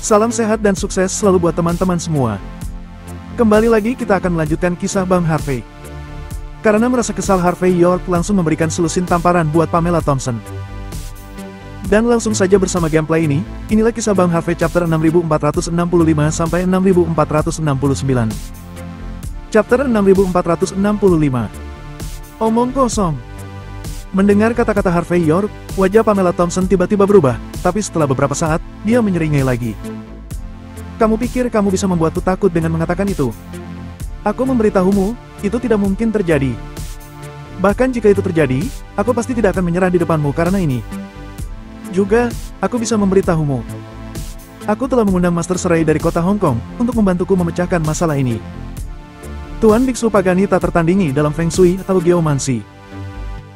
Salam sehat dan sukses selalu buat teman-teman semua. Kembali lagi kita akan melanjutkan kisah Bang Harvey. Karena merasa kesal, Harvey York langsung memberikan selusin tamparan buat Pamela Thompson. Dan langsung saja bersama gameplay ini, inilah kisah Bang Harvey chapter 6465 sampai 6469. Chapter 6465. Omong kosong. Mendengar kata-kata Harvey York, wajah Pamela Thompson tiba-tiba berubah, tapi setelah beberapa saat, dia menyeringai lagi. Kamu pikir kamu bisa membuatku takut dengan mengatakan itu? Aku memberitahumu, itu tidak mungkin terjadi. Bahkan jika itu terjadi, aku pasti tidak akan menyerah di depanmu karena ini. Juga, aku bisa memberitahumu. Aku telah mengundang Master Serai dari kota Hong Kong untuk membantuku memecahkan masalah ini. Tuan Biksu Pagani tak tertandingi dalam Feng Shui atau Geomancy.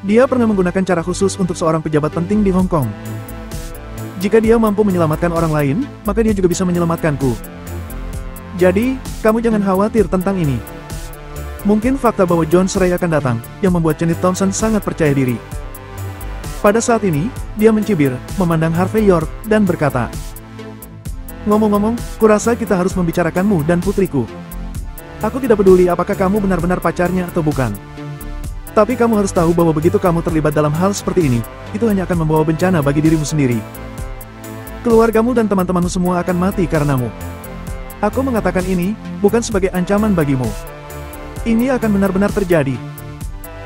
Dia pernah menggunakan cara khusus untuk seorang pejabat penting di Hong Kong. Jika dia mampu menyelamatkan orang lain, maka dia juga bisa menyelamatkanku. Jadi, kamu jangan khawatir tentang ini. Mungkin fakta bahwa John Serai akan datang, yang membuat Janet Thompson sangat percaya diri. Pada saat ini, dia mencibir, memandang Harvey York, dan berkata, "Ngomong-ngomong, kurasa kita harus membicarakanmu dan putriku. Aku tidak peduli apakah kamu benar-benar pacarnya atau bukan. Tapi kamu harus tahu bahwa begitu kamu terlibat dalam hal seperti ini, itu hanya akan membawa bencana bagi dirimu sendiri. Keluargamu dan teman-temanmu semua akan mati karenamu. Aku mengatakan ini, bukan sebagai ancaman bagimu. Ini akan benar-benar terjadi."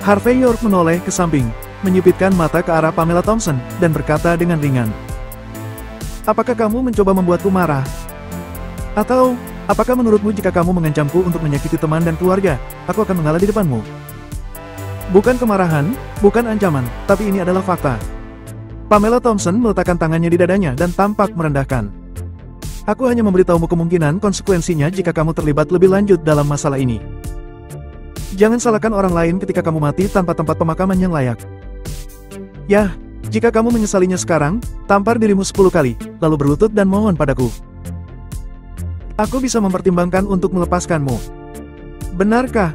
Harvey York menoleh ke samping, menyipitkan mata ke arah Pamela Thompson, dan berkata dengan ringan, "Apakah kamu mencoba membuatku marah? Atau, apakah menurutmu jika kamu mengancamku untuk menyakiti teman dan keluarga, aku akan mengalah di depanmu?" Bukan kemarahan, bukan ancaman, tapi ini adalah fakta. Pamela Thompson meletakkan tangannya di dadanya dan tampak merendahkan. "Aku hanya memberitahumu kemungkinan konsekuensinya jika kamu terlibat lebih lanjut dalam masalah ini. Jangan salahkan orang lain ketika kamu mati tanpa tempat pemakaman yang layak. Yah, jika kamu menyesalinya sekarang, tampar dirimu 10 kali, lalu berlutut dan mohon padaku. Aku bisa mempertimbangkan untuk melepaskanmu." "Benarkah?"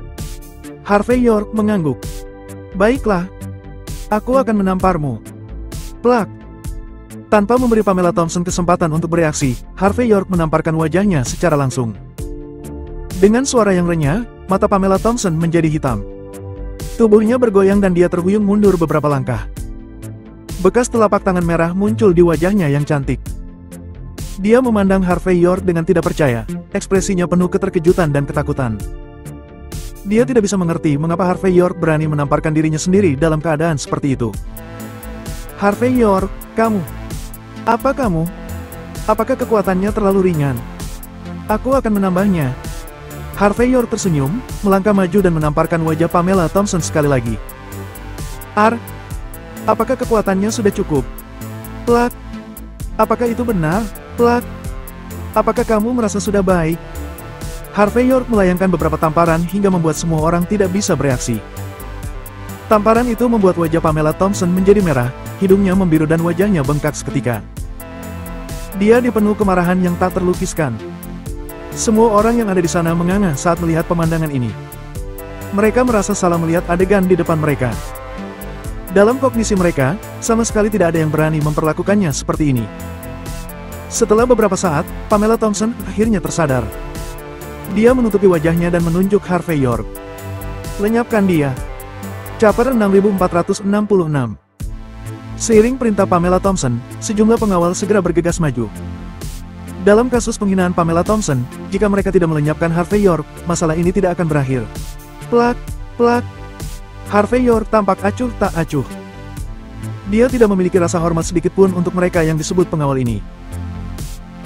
Harvey York mengangguk. "Baiklah. Aku akan menamparmu." Plak. Tanpa memberi Pamela Thompson kesempatan untuk bereaksi, Harvey York menamparkan wajahnya secara langsung. Dengan suara yang renyah, mata Pamela Thompson menjadi hitam. Tubuhnya bergoyang dan dia terhuyung mundur beberapa langkah. Bekas telapak tangan merah muncul di wajahnya yang cantik. Dia memandang Harvey York dengan tidak percaya, ekspresinya penuh keterkejutan dan ketakutan. Dia tidak bisa mengerti mengapa Harvey York berani menamparkan dirinya sendiri dalam keadaan seperti itu. "Harvey York, kamu. Apa kamu? Apakah kekuatannya terlalu ringan? Aku akan menambahnya." Harvey York tersenyum, melangkah maju dan menamparkan wajah Pamela Thompson sekali lagi. Apakah kekuatannya sudah cukup?" Plak. "Apakah itu benar? Plak. Apakah kamu merasa sudah baik?" Harvey York melayangkan beberapa tamparan hingga membuat semua orang tidak bisa bereaksi. Tamparan itu membuat wajah Pamela Thompson menjadi merah, hidungnya membiru dan wajahnya bengkak seketika. Dia dipenuhi kemarahan yang tak terlukiskan. Semua orang yang ada di sana menganga saat melihat pemandangan ini. Mereka merasa salah melihat adegan di depan mereka. Dalam kognisi mereka, sama sekali tidak ada yang berani memperlakukannya seperti ini. Setelah beberapa saat, Pamela Thompson akhirnya tersadar. Dia menutupi wajahnya dan menunjuk Harvey York. "Lenyapkan dia." Chapter 6466. Seiring perintah Pamela Thompson, sejumlah pengawal segera bergegas maju. Dalam kasus penghinaan Pamela Thompson, jika mereka tidak melenyapkan Harvey York, masalah ini tidak akan berakhir. Plak, plak. Harvey York tampak acuh tak acuh. Dia tidak memiliki rasa hormat sedikit pun untuk mereka yang disebut pengawal ini.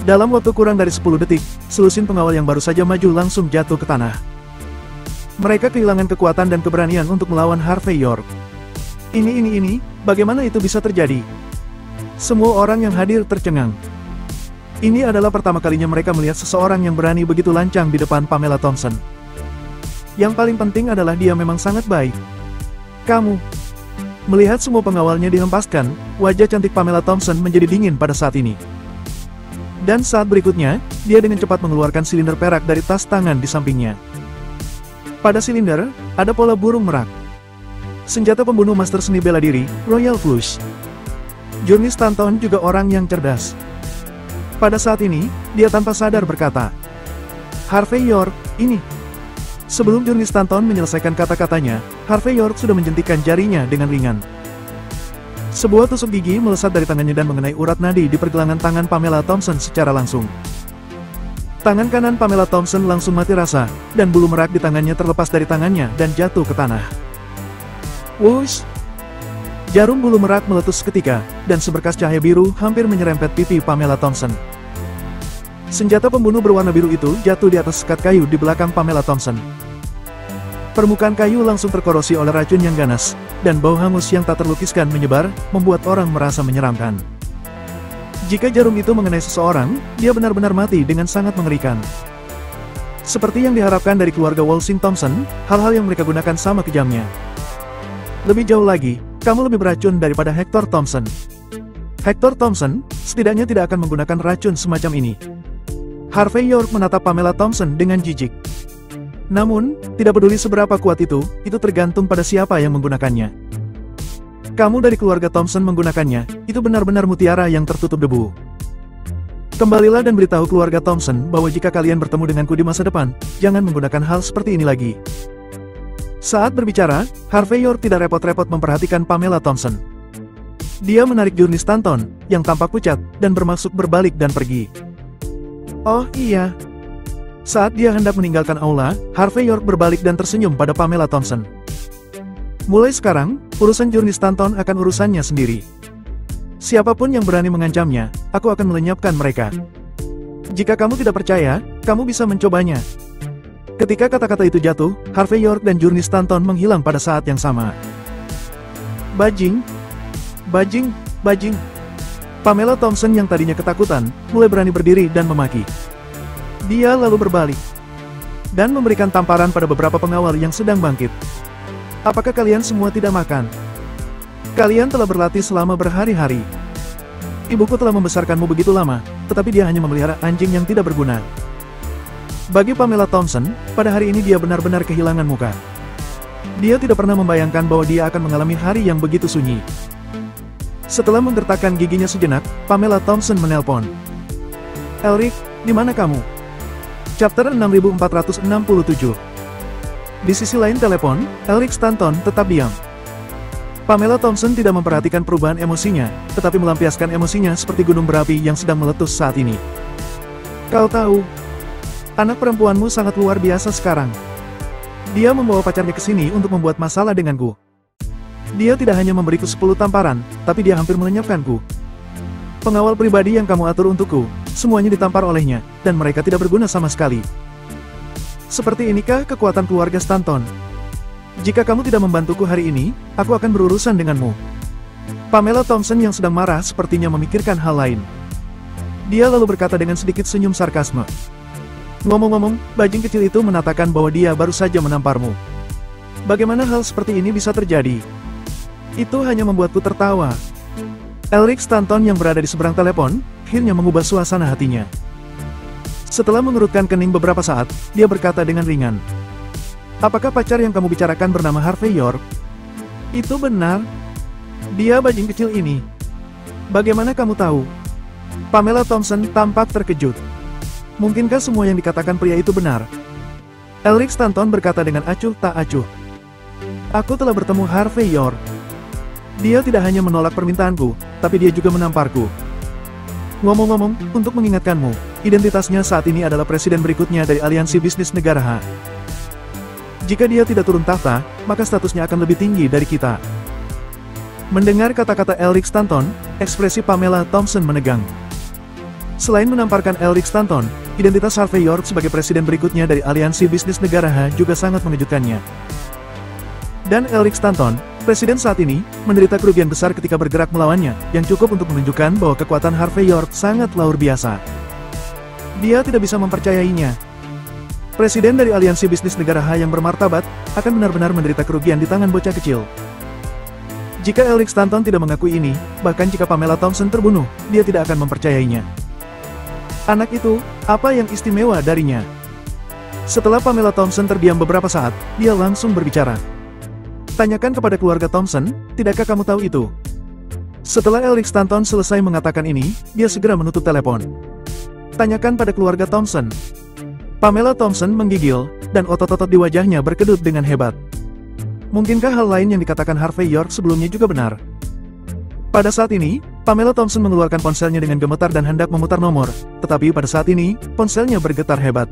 Dalam waktu kurang dari 10 detik, selusin pengawal yang baru saja maju langsung jatuh ke tanah. Mereka kehilangan kekuatan dan keberanian untuk melawan Harvey York. Ini, bagaimana itu bisa terjadi? Semua orang yang hadir tercengang. Ini adalah pertama kalinya mereka melihat seseorang yang berani begitu lancang di depan Pamela Thompson. Yang paling penting adalah dia memang sangat baik. "Kamu." Melihat semua pengawalnya dihempaskan, wajah cantik Pamela Thompson menjadi dingin pada saat ini. Dan saat berikutnya, dia dengan cepat mengeluarkan silinder perak dari tas tangan di sampingnya. Pada silinder, ada pola burung merak. Senjata pembunuh master seni bela diri, Royal Flush. Journey Stanton juga orang yang cerdas. Pada saat ini, dia tanpa sadar berkata, "Harvey York, ini." Sebelum Jurni Stanton menyelesaikan kata-katanya, Harvey York sudah menjentikan jarinya dengan ringan. Sebuah tusuk gigi melesat dari tangannya dan mengenai urat nadi di pergelangan tangan Pamela Thompson secara langsung. Tangan kanan Pamela Thompson langsung mati rasa, dan bulu merak di tangannya terlepas dari tangannya dan jatuh ke tanah. Wush! Jarum bulu merak meletus seketika, dan seberkas cahaya biru hampir menyerempet pipi Pamela Thompson. Senjata pembunuh berwarna biru itu jatuh di atas sekat kayu di belakang Pamela Thompson. Permukaan kayu langsung terkorosi oleh racun yang ganas, dan bau hangus yang tak terlukiskan menyebar, membuat orang merasa menyeramkan. Jika jarum itu mengenai seseorang, dia benar-benar mati dengan sangat mengerikan. Seperti yang diharapkan dari keluarga Walsingham Thompson, hal-hal yang mereka gunakan sama kejamnya. Lebih jauh lagi, kamu lebih beracun daripada Hector Thompson. Hector Thompson, setidaknya tidak akan menggunakan racun semacam ini. Harvey York menatap Pamela Thompson dengan jijik. Namun, tidak peduli seberapa kuat itu tergantung pada siapa yang menggunakannya. Kamu dari keluarga Thompson menggunakannya, itu benar-benar mutiara yang tertutup debu. Kembalilah dan beritahu keluarga Thompson bahwa jika kalian bertemu denganku di masa depan, jangan menggunakan hal seperti ini lagi. Saat berbicara, Harvey York tidak repot-repot memperhatikan Pamela Thompson. Dia menarik Jurni Stanton, yang tampak pucat, dan bermaksud berbalik dan pergi. Oh iya. Saat dia hendak meninggalkan aula, Harvey York berbalik dan tersenyum pada Pamela Thompson. Mulai sekarang, urusan Jurni Stanton akan urusannya sendiri. Siapapun yang berani mengancamnya, aku akan melenyapkan mereka. Jika kamu tidak percaya, kamu bisa mencobanya. Ketika kata-kata itu jatuh, Harvey York dan Jurni Stanton menghilang pada saat yang sama. Bajing! Bajing! Bajing! Pamela Thompson yang tadinya ketakutan, mulai berani berdiri dan memaki. Dia lalu berbalik dan memberikan tamparan pada beberapa pengawal yang sedang bangkit. Apakah kalian semua tidak makan? Kalian telah berlatih selama berhari-hari. Ibuku telah membesarkanmu begitu lama, tetapi dia hanya memelihara anjing yang tidak berguna. Bagi Pamela Thompson, pada hari ini dia benar-benar kehilangan muka. Dia tidak pernah membayangkan bahwa dia akan mengalami hari yang begitu sunyi. Setelah menggertakkan giginya sejenak, Pamela Thompson menelpon. Elric, di mana kamu? Chapter 6467. Di sisi lain telepon, Elric Stanton tetap diam. Pamela Thompson tidak memperhatikan perubahan emosinya, tetapi melampiaskan emosinya seperti gunung berapi yang sedang meletus saat ini. Kau tahu, anak perempuanmu sangat luar biasa sekarang. Dia membawa pacarnya ke sini untuk membuat masalah denganku. Dia tidak hanya memberiku 10 tamparan, tapi dia hampir melenyapkanku. Pengawal pribadi yang kamu atur untukku, semuanya ditampar olehnya, dan mereka tidak berguna sama sekali. Seperti inikah kekuatan keluarga Stanton? Jika kamu tidak membantuku hari ini, aku akan berurusan denganmu. Pamela Thompson yang sedang marah sepertinya memikirkan hal lain. Dia lalu berkata dengan sedikit senyum sarkasme. Ngomong-ngomong, bajing kecil itu mengatakan bahwa dia baru saja menamparmu. Bagaimana hal seperti ini bisa terjadi? Itu hanya membuatku tertawa. Elric Stanton yang berada di seberang telepon, akhirnya mengubah suasana hatinya. Setelah mengerutkan kening beberapa saat, dia berkata dengan ringan. Apakah pacar yang kamu bicarakan bernama Harvey York? Itu benar. Dia bajing kecil ini. Bagaimana kamu tahu? Pamela Thompson tampak terkejut. Mungkinkah semua yang dikatakan pria itu benar? Elric Stanton berkata dengan acuh tak acuh. Aku telah bertemu Harvey York. Dia tidak hanya menolak permintaanku, tapi dia juga menamparku. Ngomong-ngomong, untuk mengingatkanmu, identitasnya saat ini adalah presiden berikutnya dari aliansi bisnis negara H. Jika dia tidak turun tahta, maka statusnya akan lebih tinggi dari kita. Mendengar kata-kata Elric Stanton, ekspresi Pamela Thompson menegang. Selain menamparkan Elric Stanton, identitas Harvey York sebagai presiden berikutnya dari aliansi bisnis negara H juga sangat mengejutkannya. Dan Elric Stanton, presiden saat ini, menderita kerugian besar ketika bergerak melawannya, yang cukup untuk menunjukkan bahwa kekuatan Harvey York sangat luar biasa. Dia tidak bisa mempercayainya. Presiden dari aliansi bisnis negara H yang bermartabat, akan benar-benar menderita kerugian di tangan bocah kecil. Jika Elric Stanton tidak mengakui ini, bahkan jika Pamela Thompson terbunuh, dia tidak akan mempercayainya. Anak itu, apa yang istimewa darinya? Setelah Pamela Thompson terdiam beberapa saat, dia langsung berbicara. Tanyakan kepada keluarga Thompson, tidakkah kamu tahu itu? Setelah Elric Stanton selesai mengatakan ini, dia segera menutup telepon. Tanyakan pada keluarga Thompson. Pamela Thompson menggigil, dan otot-otot di wajahnya berkedut dengan hebat. Mungkinkah hal lain yang dikatakan Harvey York sebelumnya juga benar? Pada saat ini, Pamela Thompson mengeluarkan ponselnya dengan gemetar dan hendak memutar nomor, tetapi pada saat ini, ponselnya bergetar hebat.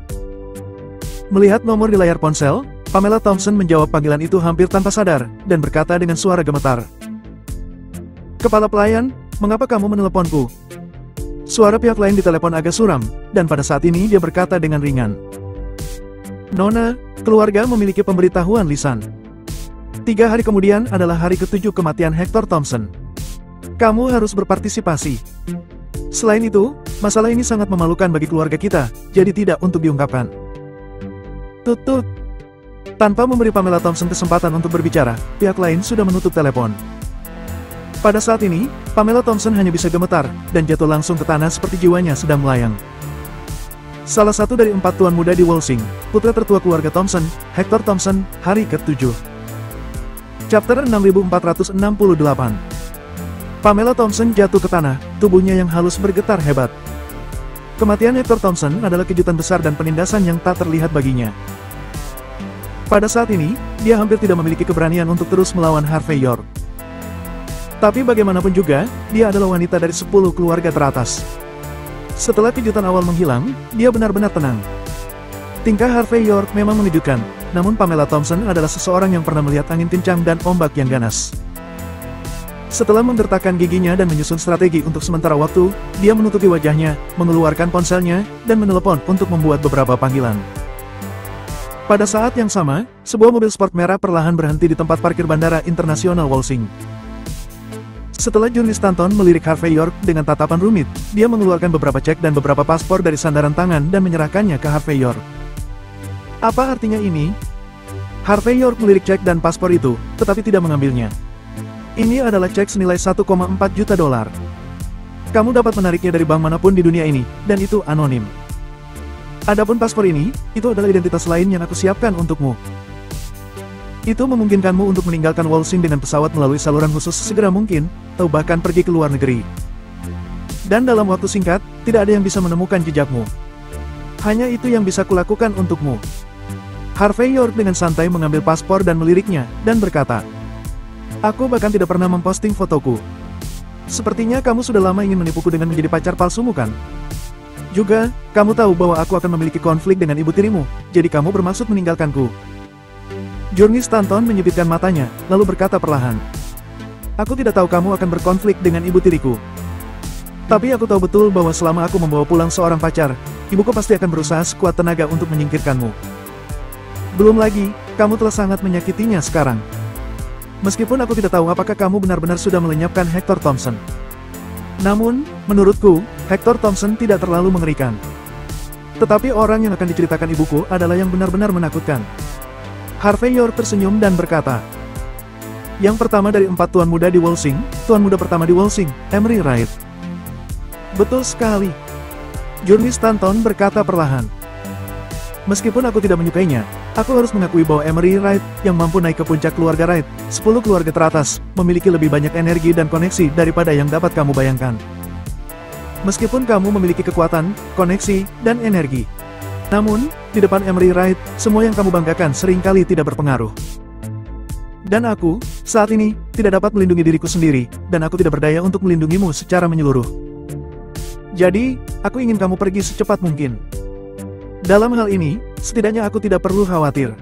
Melihat nomor di layar ponsel, Pamela Thompson menjawab panggilan itu hampir tanpa sadar, dan berkata dengan suara gemetar. Kepala pelayan, mengapa kamu meneleponku? Suara pihak lain di telepon agak suram, dan pada saat ini dia berkata dengan ringan. Nona, keluarga memiliki pemberitahuan lisan. 3 hari kemudian adalah hari ke-7 kematian Hector Thompson. Kamu harus berpartisipasi. Selain itu, masalah ini sangat memalukan bagi keluarga kita, jadi tidak untuk diungkapkan. Tut-tut. Tanpa memberi Pamela Thompson kesempatan untuk berbicara, pihak lain sudah menutup telepon. Pada saat ini, Pamela Thompson hanya bisa gemetar, dan jatuh langsung ke tanah seperti jiwanya sedang melayang. Salah satu dari 4 tuan muda di Walsing, putra tertua keluarga Thompson, Hector Thompson, hari ke-7. Chapter 6468. Pamela Thompson jatuh ke tanah, tubuhnya yang halus bergetar hebat. Kematian Hector Thompson adalah kejutan besar dan penindasan yang tak terlihat baginya. Pada saat ini, dia hampir tidak memiliki keberanian untuk terus melawan Harvey York. Tapi bagaimanapun juga, dia adalah wanita dari 10 keluarga teratas. Setelah kejutan awal menghilang, dia benar-benar tenang. Tingkah Harvey York memang mengejutkan, namun Pamela Thompson adalah seseorang yang pernah melihat angin kencang dan ombak yang ganas. Setelah menggertakkan giginya dan menyusun strategi untuk sementara waktu, dia menutupi wajahnya, mengeluarkan ponselnya, dan menelepon untuk membuat beberapa panggilan. Pada saat yang sama, sebuah mobil sport merah perlahan berhenti di tempat parkir Bandara Internasional Walsing. Setelah Journey Stanton melirik Harvey York dengan tatapan rumit, dia mengeluarkan beberapa cek dan beberapa paspor dari sandaran tangan dan menyerahkannya ke Harvey York. Apa artinya ini? Harvey York melirik cek dan paspor itu, tetapi tidak mengambilnya. Ini adalah cek senilai 1,4 juta dolar. Kamu dapat menariknya dari bank manapun di dunia ini, dan itu anonim. Adapun paspor ini, itu adalah identitas lain yang aku siapkan untukmu. Itu memungkinkanmu untuk meninggalkan Walsing dengan pesawat melalui saluran khusus segera mungkin, atau bahkan pergi ke luar negeri. Dan dalam waktu singkat, tidak ada yang bisa menemukan jejakmu. Hanya itu yang bisa kulakukan untukmu. Harvey York dengan santai mengambil paspor dan meliriknya, dan berkata, aku bahkan tidak pernah memposting fotoku. Sepertinya kamu sudah lama ingin menipuku dengan menjadi pacar palsumu kan? Juga, kamu tahu bahwa aku akan memiliki konflik dengan ibu tirimu, jadi kamu bermaksud meninggalkanku. Journey Stanton menyipitkan matanya, lalu berkata perlahan. Aku tidak tahu kamu akan berkonflik dengan ibu tiriku. Tapi aku tahu betul bahwa selama aku membawa pulang seorang pacar, ibuku pasti akan berusaha sekuat tenaga untuk menyingkirkanmu. Belum lagi, kamu telah sangat menyakitinya sekarang. Meskipun aku tidak tahu apakah kamu benar-benar sudah melenyapkan Hector Thompson. Namun, menurutku, Hector Thompson tidak terlalu mengerikan. Tetapi orang yang akan diceritakan ibuku adalah yang benar-benar menakutkan. Harvey York tersenyum dan berkata, yang pertama dari 4 tuan muda di Walsing, tuan muda pertama di Walsing, Emery Wright. Betul sekali. Journey Stanton berkata perlahan. Meskipun aku tidak menyukainya, aku harus mengakui bahwa Emery Wright, yang mampu naik ke puncak keluarga Wright, 10 keluarga teratas, memiliki lebih banyak energi dan koneksi daripada yang dapat kamu bayangkan. Meskipun kamu memiliki kekuatan, koneksi, dan energi. Namun, di depan Emery Wright, semua yang kamu banggakan seringkali tidak berpengaruh. Dan aku, saat ini, tidak dapat melindungi diriku sendiri, dan aku tidak berdaya untuk melindungimu secara menyeluruh. Jadi, aku ingin kamu pergi secepat mungkin. Dalam hal ini, setidaknya aku tidak perlu khawatir.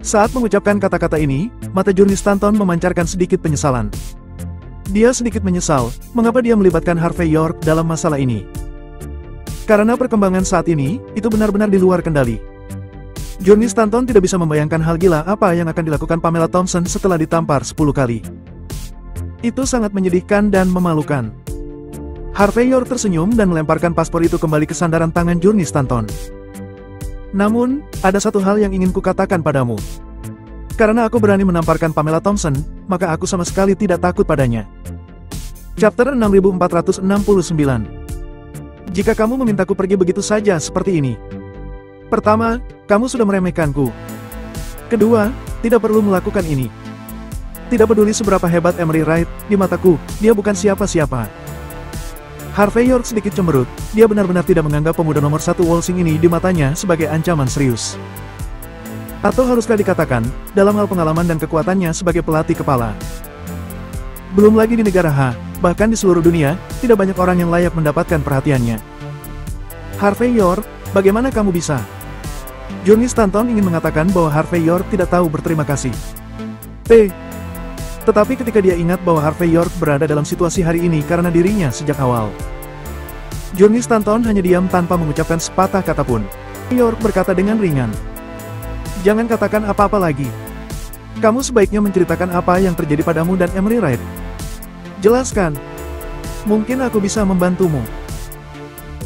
Saat mengucapkan kata-kata ini, mata Journey Stanton memancarkan sedikit penyesalan. Dia sedikit menyesal, mengapa dia melibatkan Harvey York dalam masalah ini. Karena perkembangan saat ini, itu benar-benar di luar kendali. Journey Stanton tidak bisa membayangkan hal gila apa yang akan dilakukan Pamela Thompson setelah ditampar 10 kali. Itu sangat menyedihkan dan memalukan. Harvey York tersenyum dan melemparkan paspor itu kembali ke sandaran tangan Journey Stanton. Namun, ada satu hal yang ingin kukatakan padamu. Karena aku berani menamparkan Pamela Thompson, maka aku sama sekali tidak takut padanya. Chapter 6469. Jika kamu memintaku pergi begitu saja seperti ini. Pertama, kamu sudah meremehkanku. Kedua, tidak perlu melakukan ini. Tidak peduli seberapa hebat Emery Wright, di mataku, dia bukan siapa-siapa. Harvey York sedikit cemberut, dia benar-benar tidak menganggap pemuda nomor 1 Wolsing ini di matanya sebagai ancaman serius. Atau haruskah dikatakan, dalam hal pengalaman dan kekuatannya sebagai pelatih kepala. Belum lagi di negara H, bahkan di seluruh dunia, tidak banyak orang yang layak mendapatkan perhatiannya. Harvey York, bagaimana kamu bisa? Journey Stanton ingin mengatakan bahwa Harvey York tidak tahu berterima kasih. Tetapi ketika dia ingat bahwa Harvey York berada dalam situasi hari ini karena dirinya sejak awal. Journey Stanton hanya diam tanpa mengucapkan sepatah kata pun. York berkata dengan ringan. Jangan katakan apa-apa lagi. Kamu sebaiknya menceritakan apa yang terjadi padamu dan Emery Wright. Jelaskan. Mungkin aku bisa membantumu.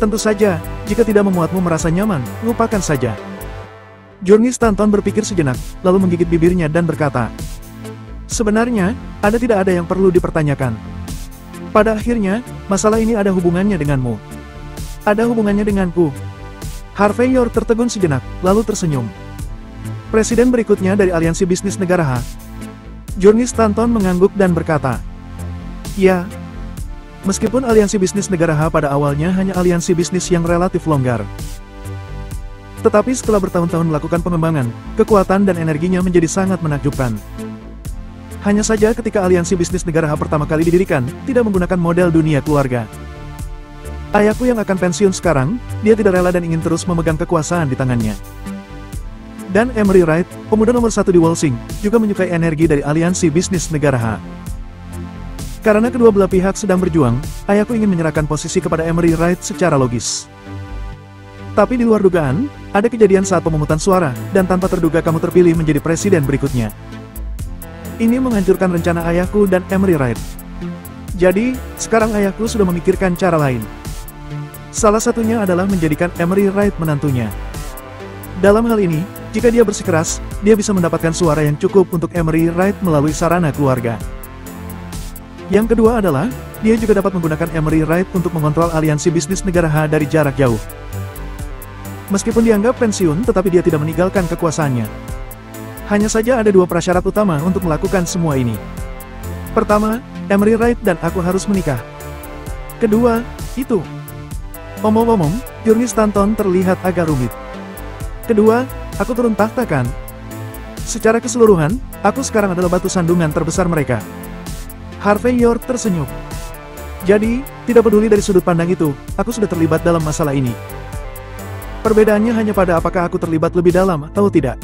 Tentu saja, jika tidak memuatmu merasa nyaman, lupakan saja. Journey Stanton berpikir sejenak, lalu menggigit bibirnya dan berkata. Sebenarnya, tidak ada yang perlu dipertanyakan. Pada akhirnya, masalah ini ada hubungannya denganmu. Ada hubungannya denganku. Harvey York tertegun sejenak, lalu tersenyum. Presiden berikutnya dari aliansi bisnis negara H. Journey Stanton mengangguk dan berkata. Ya. Meskipun aliansi bisnis negara H pada awalnya hanya aliansi bisnis yang relatif longgar. Tetapi setelah bertahun-tahun melakukan pengembangan, kekuatan dan energinya menjadi sangat menakjubkan. Hanya saja ketika aliansi bisnis negara H pertama kali didirikan, tidak menggunakan model dunia keluarga. Ayahku yang akan pensiun sekarang, dia tidak rela dan ingin terus memegang kekuasaan di tangannya. Dan Emery Wright, pemuda nomor 1 di Wolsing, juga menyukai energi dari aliansi bisnis negara H. Karena kedua belah pihak sedang berjuang, ayahku ingin menyerahkan posisi kepada Emery Wright secara logis. Tapi di luar dugaan, ada kejadian saat pemungutan suara, dan tanpa terduga kamu terpilih menjadi presiden berikutnya. Ini menghancurkan rencana ayahku dan Emery Wright. Jadi, sekarang ayahku sudah memikirkan cara lain. Salah satunya adalah menjadikan Emery Wright menantunya. Dalam hal ini, jika dia bersikeras, dia bisa mendapatkan suara yang cukup untuk Emery Wright melalui sarana keluarga. Yang kedua adalah, dia juga dapat menggunakan Emery Wright untuk mengontrol aliansi bisnis negara H dari jarak jauh. Meskipun dianggap pensiun, tetapi dia tidak meninggalkan kekuasaannya. Hanya saja ada dua prasyarat utama untuk melakukan semua ini. Pertama, Emery Wright dan aku harus menikah. Kedua, itu. Omong-omong, Journey Stanton terlihat agak rumit. Kedua, aku turun tahta kan? Secara keseluruhan, aku sekarang adalah batu sandungan terbesar mereka. Harvey York tersenyum. Jadi, tidak peduli dari sudut pandang itu, aku sudah terlibat dalam masalah ini. Perbedaannya hanya pada apakah aku terlibat lebih dalam atau tidak.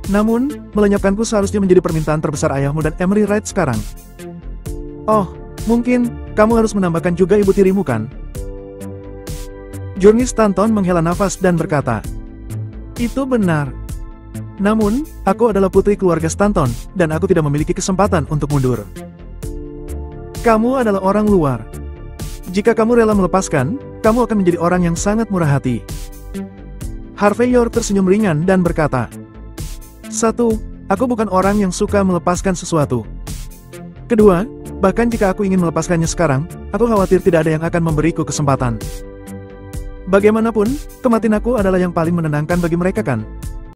Namun, melenyapkanku seharusnya menjadi permintaan terbesar ayahmu dan Emery Wright sekarang. Oh, mungkin, kamu harus menambahkan juga ibu tirimu kan? Journey Stanton menghela nafas dan berkata. Itu benar. Namun, aku adalah putri keluarga Stanton, dan aku tidak memiliki kesempatan untuk mundur. Kamu adalah orang luar. Jika kamu rela melepaskan, kamu akan menjadi orang yang sangat murah hati. Harvey York tersenyum ringan dan berkata. 1. Aku bukan orang yang suka melepaskan sesuatu. Kedua, bahkan jika aku ingin melepaskannya sekarang, aku khawatir tidak ada yang akan memberiku kesempatan. Bagaimanapun, kematian aku adalah yang paling menenangkan bagi mereka kan?